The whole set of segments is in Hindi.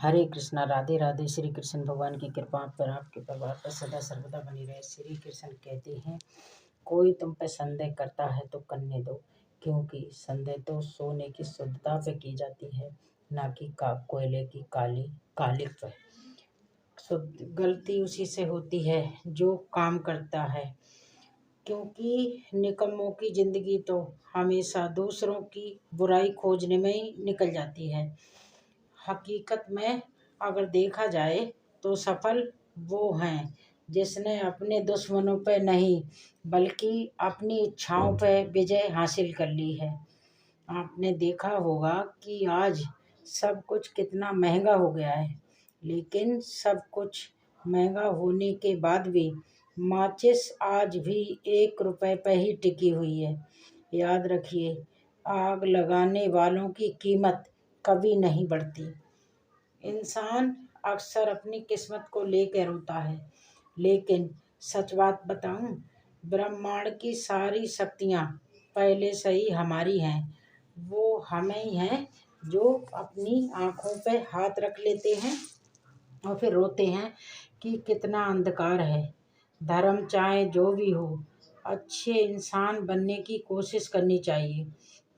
हरे कृष्णा, राधे राधे। श्री कृष्ण भगवान की कृपा आप पर, आपके परिवार पर सदा सर्वदा बनी रहे। श्री कृष्ण कहते हैं, कोई तुम पे संदेह करता है तो करने दो, क्योंकि संदेह तो सोने की शुद्धता पे की जाती है, ना कि कोयले की कालिक पे। शुद्ध गलती उसी से होती है जो काम करता है, क्योंकि निकम्मों की जिंदगी तो हमेशा दूसरों की बुराई खोजने में ही निकल जाती है। हकीकत में अगर देखा जाए तो सफल वो हैं जिसने अपने दुश्मनों पे नहीं बल्कि अपनी इच्छाओं पे विजय हासिल कर ली है। आपने देखा होगा कि आज सब कुछ कितना महंगा हो गया है, लेकिन सब कुछ महंगा होने के बाद भी माचिस आज भी 1 रुपए पे ही टिकी हुई है। याद रखिए, आग लगाने वालों की कीमत कभी नहीं बढ़ती। इंसान अक्सर अपनी किस्मत को लेकर रोता है, लेकिन सच बात बताऊं, ब्रह्मांड की सारी शक्तियां पहले से ही हमारी हैं। वो हमें ही हैं जो अपनी आँखों पे हाथ रख लेते हैं और फिर रोते हैं कि कितना अंधकार है। धर्म चाहे जो भी हो, अच्छे इंसान बनने की कोशिश करनी चाहिए,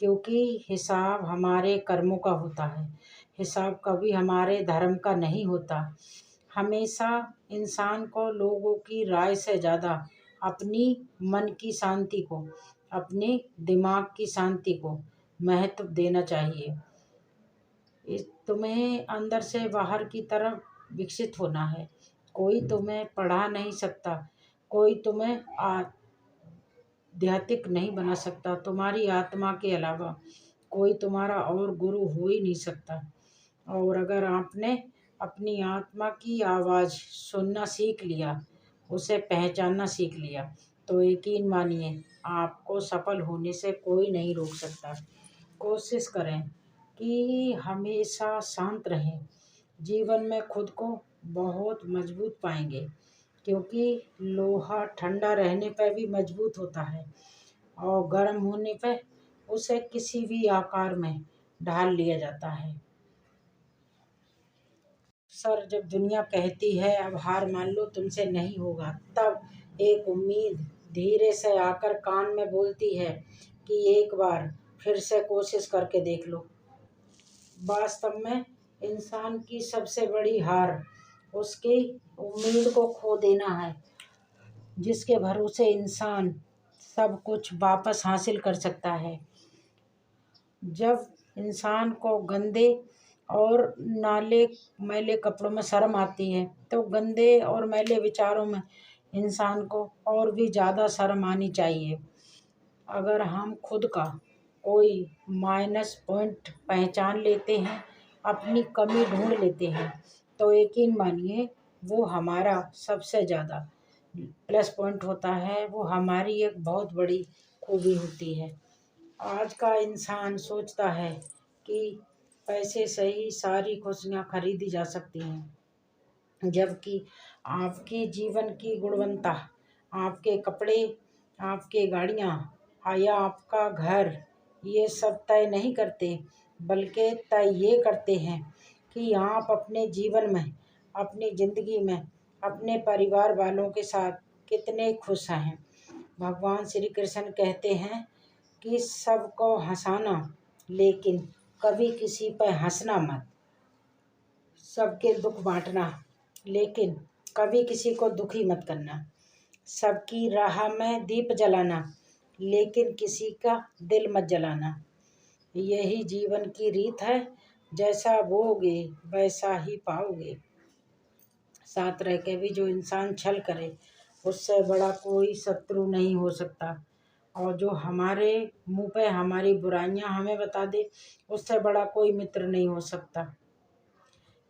क्योंकि हिसाब हमारे कर्मों का होता है। हिसाब कभी हमारे धर्म का नहीं होता। हमेशा इंसान को लोगों की राय से ज़्यादा अपनी मन की शांति को, अपने दिमाग की शांति को महत्व देना चाहिए। तुम्हें अंदर से बाहर की तरफ विकसित होना है। कोई तुम्हें पढ़ा नहीं सकता, कोई तुम्हें आध्यात्मिक नहीं बना सकता। तुम्हारी आत्मा के अलावा कोई तुम्हारा और गुरु हो ही नहीं सकता। और अगर आपने अपनी आत्मा की आवाज़ सुनना सीख लिया, उसे पहचानना सीख लिया, तो यकीन मानिए आपको सफल होने से कोई नहीं रोक सकता। कोशिश करें कि हमेशा शांत रहें। जीवन में खुद को बहुत मजबूत पाएंगे, क्योंकि लोहा ठंडा रहने पर भी मजबूत होता है और गर्म होने पर उसे किसी भी आकार में ढाल लिया जाता है। सर, जब दुनिया कहती है अब हार मान लो, तुमसे नहीं होगा, तब एक उम्मीद धीरे से आकर कान में बोलती है कि एक बार फिर से कोशिश करके देख लो। वास्तव में इंसान की सबसे बड़ी हार उसकी उम्मीद को खो देना है, जिसके भरोसे इंसान सब कुछ वापस हासिल कर सकता है। जब इंसान को गंदे और मैले कपड़ों में शर्म आती है, तो गंदे और मैले विचारों में इंसान को और भी ज़्यादा शर्म आनी चाहिए। अगर हम खुद का कोई माइनस पॉइंट पहचान लेते हैं, अपनी कमी ढूंढ लेते हैं, तो यकीन मानिए वो हमारा सबसे ज़्यादा प्लस पॉइंट होता है। वो हमारी एक बहुत बड़ी खूबी होती है। आज का इंसान सोचता है कि पैसे से ही सारी खुशियाँ खरीदी जा सकती हैं, जबकि आपकी जीवन की गुणवत्ता, आपके कपड़े, आपके गाड़ियाँ या आपका घर, ये सब तय नहीं करते, बल्कि तय ये करते हैं कि आप अपने जीवन में, अपनी ज़िंदगी में, अपने परिवार वालों के साथ कितने खुश हैं। भगवान श्री कृष्ण कहते हैं कि सबको हंसाना, लेकिन कभी किसी पर हंसना मत। सबके दुख बांटना, लेकिन कभी किसी को दुखी मत करना। सबकी राह में दीप जलाना, लेकिन किसी का दिल मत जलाना। यही जीवन की रीत है, जैसा बोओगे वैसा ही पाओगे। साथ रह के भी जो इंसान छल करे, उससे बड़ा कोई शत्रु नहीं हो सकता। और जो हमारे मुंह पे हमारी बुराइयां हमें बता दे, उससे बड़ा कोई मित्र नहीं हो सकता।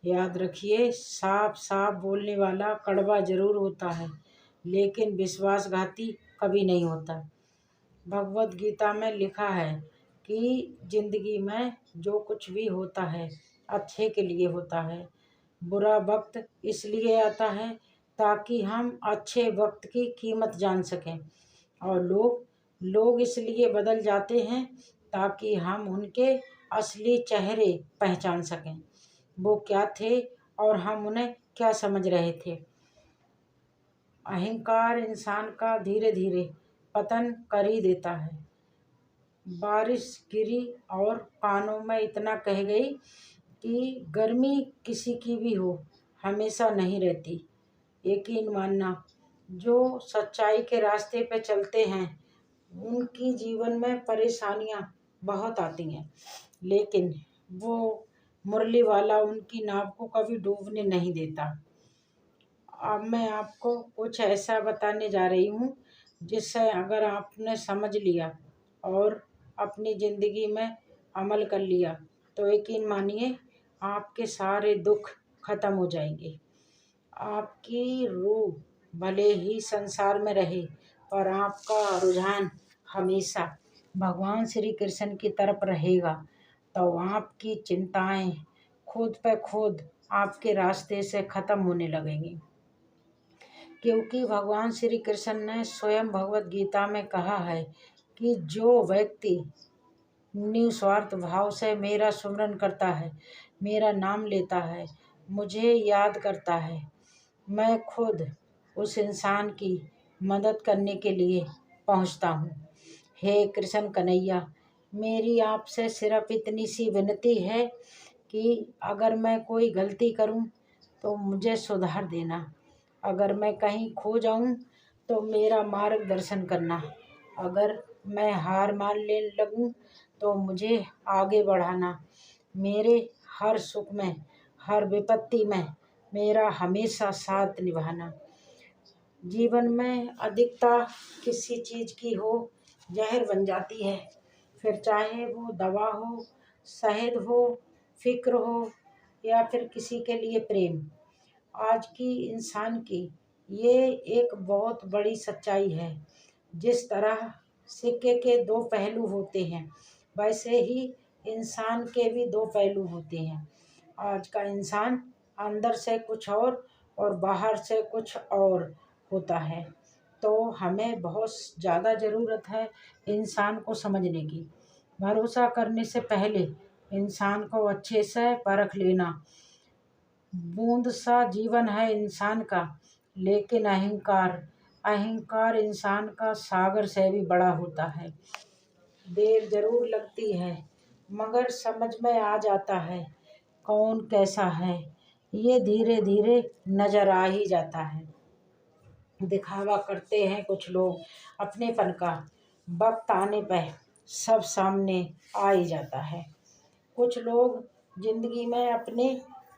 याद रखिए, साफ साफ बोलने वाला कड़वा जरूर होता है, लेकिन विश्वासघाती कभी नहीं होता। भगवत गीता में लिखा है कि जिंदगी में जो कुछ भी होता है अच्छे के लिए होता है। बुरा वक्त इसलिए आता है ताकि हम अच्छे वक्त की कीमत जान सकें, और लोग इसलिए बदल जाते हैं ताकि हम उनके असली चेहरे पहचान सकें। वो क्या थे और हम उन्हें क्या समझ रहे थे। अहंकार इंसान का धीरे धीरे पतन कर ही देता है। बारिश गिरी और कानों में इतना कह गई कि गर्मी किसी की भी हो हमेशा नहीं रहती। यकीन मानना, जो सच्चाई के रास्ते पे चलते हैं उनकी जीवन में परेशानियां बहुत आती हैं, लेकिन वो मुरली वाला उनकी नाव को कभी डूबने नहीं देता। अब मैं आपको कुछ ऐसा बताने जा रही हूँ जिससे अगर आपने समझ लिया और अपनी ज़िंदगी में अमल कर लिया तो यकीन मानिए आपके सारे दुख खत्म हो जाएंगे। आपकी रूह भले ही संसार में रहे पर आपका रुझान हमेशा भगवान श्री कृष्ण की तरफ रहेगा, तो आपकी चिंताएं खुद पे खुद आपके रास्ते से खत्म होने लगेंगी। क्योंकि भगवान श्री कृष्ण ने स्वयं भगवत गीता में कहा है कि जो व्यक्ति निस्वार्थ भाव से मेरा सुमिरन करता है, मेरा नाम लेता है, मुझे याद करता है, मैं खुद उस इंसान की मदद करने के लिए पहुंचता हूँ। हे कृष्ण कन्हैया, मेरी आपसे सिर्फ इतनी सी विनती है कि अगर मैं कोई गलती करूं तो मुझे सुधार देना। अगर मैं कहीं खो जाऊं तो मेरा मार्गदर्शन करना। अगर मैं हार मान लेने लगूं तो मुझे आगे बढ़ाना। मेरे हर सुख में, हर विपत्ति में मेरा हमेशा साथ निभाना। जीवन में अधिकता किसी चीज़ की हो जहर बन जाती है, फिर चाहे वो दवा हो, शहद हो, फिक्र हो या फिर किसी के लिए प्रेम। आज की इंसान की ये एक बहुत बड़ी सच्चाई है। जिस तरह सिक्के के दो पहलू होते हैं वैसे ही इंसान के भी दो पहलू होते हैं। आज का इंसान अंदर से कुछ और बाहर से कुछ और होता है। तो हमें बहुत ज़्यादा ज़रूरत है इंसान को समझने की। भरोसा करने से पहले इंसान को अच्छे से परख लेना। बूंद सा जीवन है इंसान का, लेकिन अहंकार अहंकार इंसान का सागर से भी बड़ा होता है। देर जरूर लगती है मगर समझ में आ जाता है कौन कैसा है। ये धीरे धीरे नजर आ ही जाता है। दिखावा करते हैं कुछ लोग अपनेपन का, वक्त आने पर सब सामने आ ही जाता है। कुछ लोग जिंदगी में अपने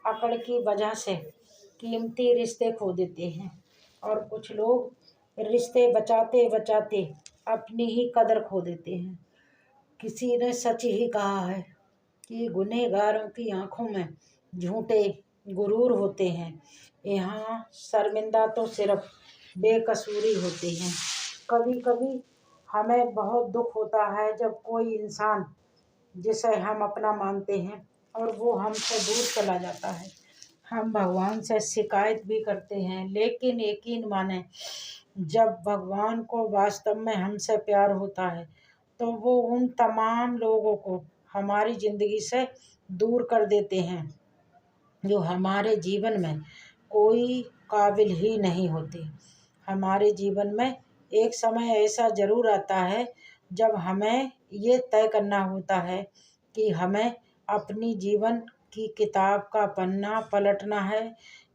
अकड़ की वजह से कीमती रिश्ते खो देते हैं और कुछ लोग रिश्ते बचाते बचाते अपनी ही कदर खो देते हैं। किसी ने सच ही कहा है कि गुनहगारों की आंखों में झूठे गुरूर होते हैं। यहाँ शर्मिंदा तो सिर्फ बेकसूरी होते हैं। कभी कभी हमें बहुत दुख होता है जब कोई इंसान जिसे हम अपना मानते हैं और वो हमसे दूर चला जाता है। हम भगवान से शिकायत भी करते हैं, लेकिन यकीन माने जब भगवान को वास्तव में हमसे प्यार होता है तो वो उन तमाम लोगों को हमारी ज़िंदगी से दूर कर देते हैं जो हमारे जीवन में कोई काबिल ही नहीं होते। हमारे जीवन में एक समय ऐसा ज़रूर आता है जब हमें ये तय करना होता है कि हमें अपनी जीवन की किताब का पन्ना पलटना है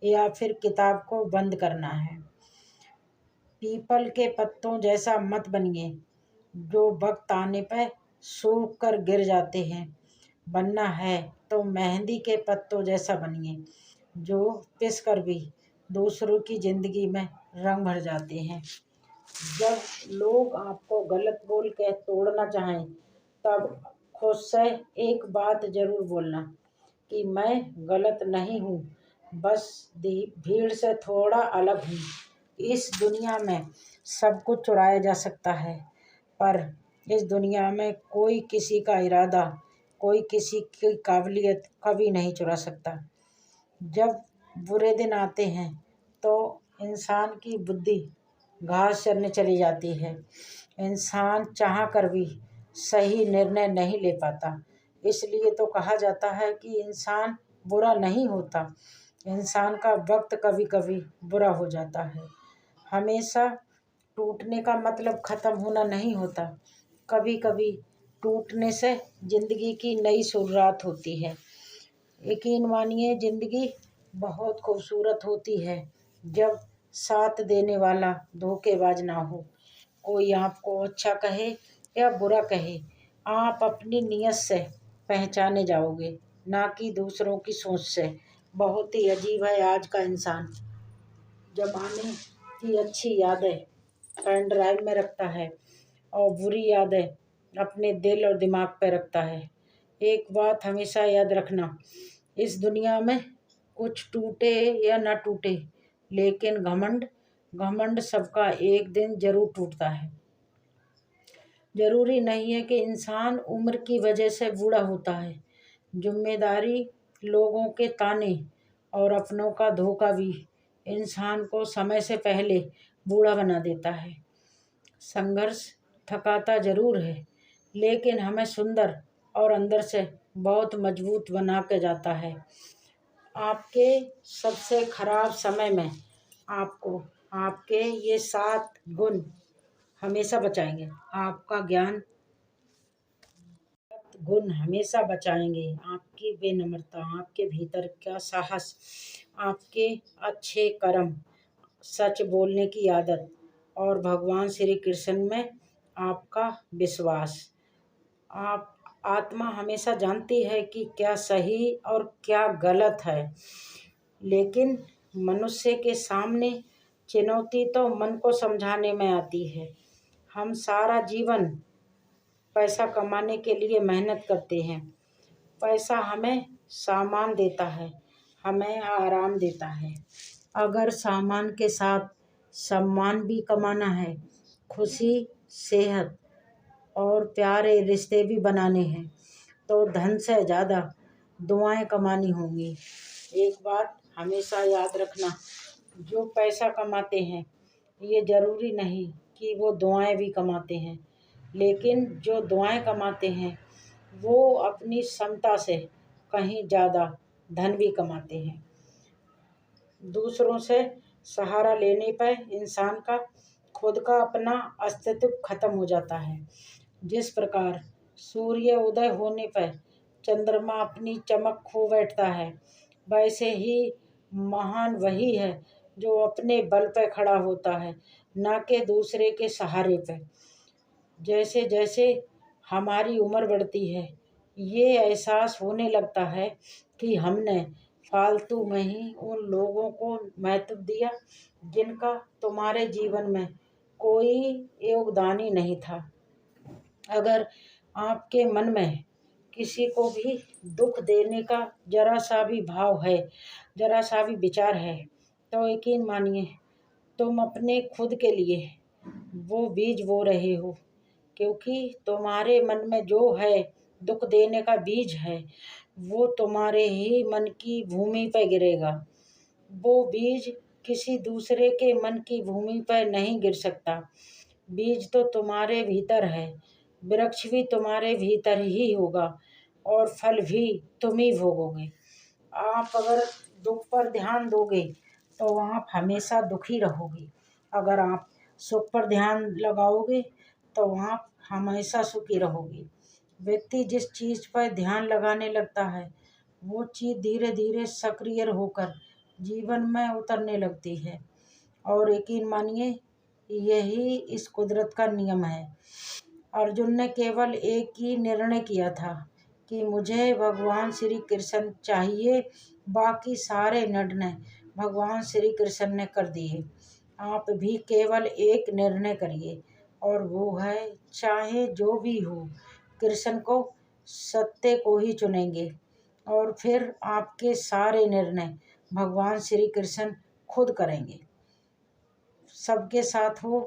या फिर किताब को बंद करना है। पीपल के पत्तों जैसा मत बनिए जो वक्त आने पर सूख कर गिर जाते हैं। बनना है तो मेहंदी के पत्तों जैसा बनिए जो पिस कर भी दूसरों की ज़िंदगी में रंग भर जाते हैं। जब लोग आपको गलत बोल के तोड़ना चाहें तब खुद से एक बात ज़रूर बोलना कि मैं गलत नहीं हूँ, बस भीड़ से थोड़ा अलग हूँ। इस दुनिया में सब कुछ चुराया जा सकता है पर इस दुनिया में कोई किसी का इरादा, कोई किसी की काबिलियत कभी नहीं चुरा सकता। जब बुरे दिन आते हैं तो इंसान की बुद्धि घास चरने चली जाती है। इंसान चाह कर भी सही निर्णय नहीं ले पाता। इसलिए तो कहा जाता है कि इंसान बुरा नहीं होता। इंसान का वक्त कभी कभी बुरा हो जाता है। हमेशा टूटने का मतलब ख़त्म होना नहीं होता। कभी कभी टूटने से ज़िंदगी की नई शुरुआत होती है। यकीन मानिए, ज़िंदगी बहुत खूबसूरत होती है जब साथ देने वाला धोखेबाज ना हो। कोई आपको अच्छा कहे या बुरा कहे, आप अपनी नीयत से पहचाने जाओगे, ना कि दूसरों की सोच से। बहुत ही अजीब है आज का इंसान। जमाने की अच्छी यादें पेन ड्राइव में रखता है और बुरी यादें अपने दिल और दिमाग पे रखता है। एक बात हमेशा याद रखना, इस दुनिया में कुछ टूटे या ना टूटे, लेकिन घमंड घमंड सबका एक दिन जरूर टूटता है। जरूरी नहीं है कि इंसान उम्र की वजह से बूढ़ा होता है। जिम्मेदारी, लोगों के ताने और अपनों का धोखा भी इंसान को समय से पहले बूढ़ा बना देता है। संघर्ष थकाता जरूर है, लेकिन हमें सुंदर और अंदर से बहुत मजबूत बना के जाता है। आपके सबसे खराब समय में आपको आपके ये 7 गुण हमेशा बचाएंगे। आपका ज्ञान गुण हमेशा बचाएंगे। आपकी विनम्रता, आपके भीतर का साहस, आपके अच्छे कर्म, सच बोलने की आदत और भगवान श्री कृष्ण में आपका विश्वास। आप आत्मा हमेशा जानती है कि क्या सही और क्या गलत है, लेकिन मनुष्य के सामने चुनौती तो मन को समझाने में आती है। हम सारा जीवन पैसा कमाने के लिए मेहनत करते हैं। पैसा हमें सामान देता है, हमें आराम देता है। अगर सामान के साथ सम्मान भी कमाना है, खुशी, सेहत और प्यारे रिश्ते भी बनाने हैं, तो धन से ज़्यादा दुआएं कमानी होंगी। एक बात हमेशा याद रखना, जो पैसा कमाते हैं ये ज़रूरी नहीं कि वो दुआएं भी कमाते हैं, लेकिन जो दुआएं कमाते हैं वो अपनी क्षमता से कहीं ज़्यादा धन भी कमाते हैं। दूसरों से सहारा लेने पर इंसान का खुद का अपना अस्तित्व खत्म हो जाता है। जिस प्रकार सूर्य उदय होने पर चंद्रमा अपनी चमक खो बैठता है, वैसे ही महान वही है जो अपने बल पर खड़ा होता है, ना कि दूसरे के सहारे पर। जैसे जैसे हमारी उम्र बढ़ती है, ये एहसास होने लगता है कि हमने फालतू में ही उन लोगों को महत्व दिया जिनका तुम्हारे जीवन में कोई योगदान ही नहीं था। अगर आपके मन में किसी को भी दुख देने का जरा सा भी भाव है, जरा सा भी विचार है, तो यकीन मानिए तुम अपने खुद के लिए वो बीज बो रहे हो, क्योंकि तुम्हारे मन में जो है दुख देने का बीज है, वो तुम्हारे ही मन की भूमि पर गिरेगा। वो बीज किसी दूसरे के मन की भूमि पर नहीं गिर सकता। बीज तो तुम्हारे भीतर है, वृक्ष भी तुम्हारे भीतर ही होगा और फल भी तुम ही भोगोगे। आप अगर दुख पर ध्यान दोगे तो आप हमेशा दुखी रहोगे। अगर आप सुख पर ध्यान लगाओगे तो आप हमेशा सुखी रहोगे। व्यक्ति जिस चीज़ पर ध्यान लगाने लगता है, वो चीज़ धीरे धीरे सक्रिय होकर जीवन में उतरने लगती है। और यकीन मानिए, यही इस कुदरत का नियम है। अर्जुन ने केवल एक ही निर्णय किया था कि मुझे भगवान श्री कृष्ण चाहिए, बाकी सारे निर्णय भगवान श्री कृष्ण ने कर दिए। आप भी केवल एक निर्णय करिए, और वो है चाहे जो भी हो, कृष्ण को, सत्य को ही चुनेंगे। और फिर आपके सारे निर्णय भगवान श्री कृष्ण खुद करेंगे। सबके साथ हो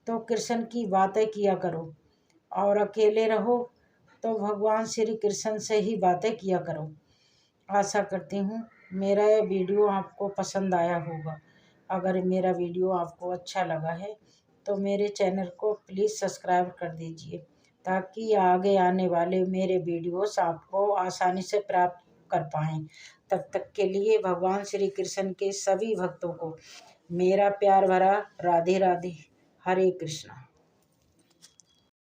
तो कृष्ण की बातें किया करो, और अकेले रहो तो भगवान श्री कृष्ण से ही बातें किया करो। आशा करती हूँ मेरा यह वीडियो आपको पसंद आया होगा। अगर मेरा वीडियो आपको अच्छा लगा है तो मेरे चैनल को प्लीज़ सब्सक्राइब कर दीजिए, ताकि आगे आने वाले मेरे वीडियोस आपको आसानी से प्राप्त कर पाएँ। तब तक के लिए भगवान श्री कृष्ण के सभी भक्तों को मेरा प्यार भरा राधे राधे। हरे कृष्णा।